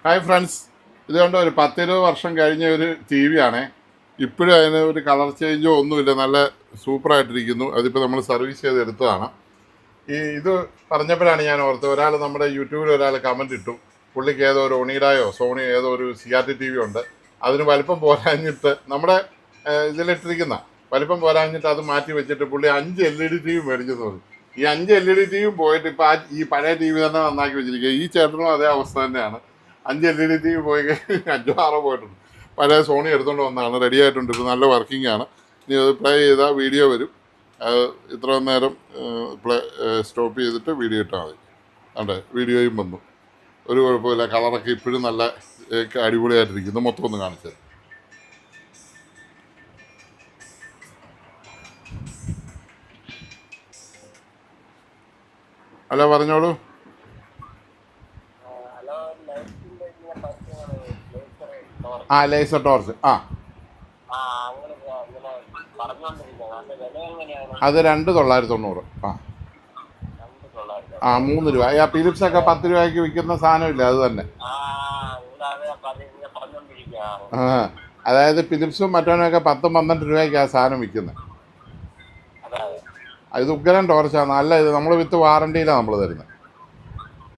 Hi friends, ഇതുകൊണ്ട് ഒരു 10-20 വർഷം കഴിഞ്ഞ ഒരു ടി വി ആണേ. ഇപ്പോഴും അതിന് ഒരു കളർ ചേഞ്ചോ ഒന്നുമില്ല, നല്ല സൂപ്പറായിട്ടിരിക്കുന്നു. അതിപ്പോൾ നമ്മൾ സർവീസ് ചെയ്ത് എടുത്തതാണ്. ഇത് പറഞ്ഞപ്പോഴാണ് ഞാൻ ഓർത്തത്, ഒരാൾ നമ്മുടെ യൂട്യൂബിൽ ഒരാൾ കമൻറ്റ് ഇട്ടു. പുള്ളിക്ക് ഏതോ ഒരു ഒണീഡായോ സോണി ഏതോ ഒരു CRT ടി വി ഉണ്ട്, അതിന് വലിപ്പം പോരാഞ്ഞിട്ട് നമ്മുടെ ഇതിലിട്ടിരിക്കുന്ന വലിപ്പം പോരാഞ്ഞിട്ട് അത് മാറ്റി വെച്ചിട്ട് പുള്ളി 5 LED ടി വി മേടിച്ചെന്ന് പറഞ്ഞു. ഈ 5 LED ടി വിയും പോയിട്ട് ഇപ്പോൾ ഈ പഴയ ടി വി തന്നെ നന്നാക്കി വെച്ചിരിക്കുക. ഈ ചേട്ടനും അതേ അവസ്ഥ തന്നെയാണ്. 5 LED ടി വി പോയി 5-6 പോയിട്ടുണ്ട്. പഴയ സോണി എടുത്തുകൊണ്ട് വന്നതാണ്, റെഡി ആയിട്ടുണ്ട്, ഇപ്പോൾ നല്ല വർക്കിംഗ് ആണ്. ഇനി അത് പ്ലേ ചെയ്താൽ വീഡിയോ വരും. ഇത്ര നേരം സ്റ്റോപ്പ് ചെയ്തിട്ട് വീഡിയോ ഇട്ടാൽ മതി. അതെ, വീഡിയോയും വന്നു, ഒരു കുഴപ്പമില്ല. കളറൊക്കെ ഇപ്പോഴും നല്ല അടിപൊളിയായിട്ടിരിക്കുന്നു. മൊത്തം ഒന്ന് കാണിച്ചത്. അല്ല, പറഞ്ഞോളൂ. Laser torch. അത് 2,990. 3 രൂപ. ഫിലിപ്സൊക്കെ 10 രൂപയ്ക്ക് വിൽക്കുന്ന സാധനമില്ല, അത് തന്നെ. അതായത് ഫിലിപ്സും മറ്റവനൊക്കെ 10-12 രൂപയ്ക്ക് ആ സാധനം വിൽക്കുന്നത്. ഇത് ഉഗ്രൻ ടോർച്ചാണ്, നല്ല. ഇത് നമ്മൾ വിത്ത് വാറണ്ടിയിലാണ് നമ്മൾ തരുന്നത്.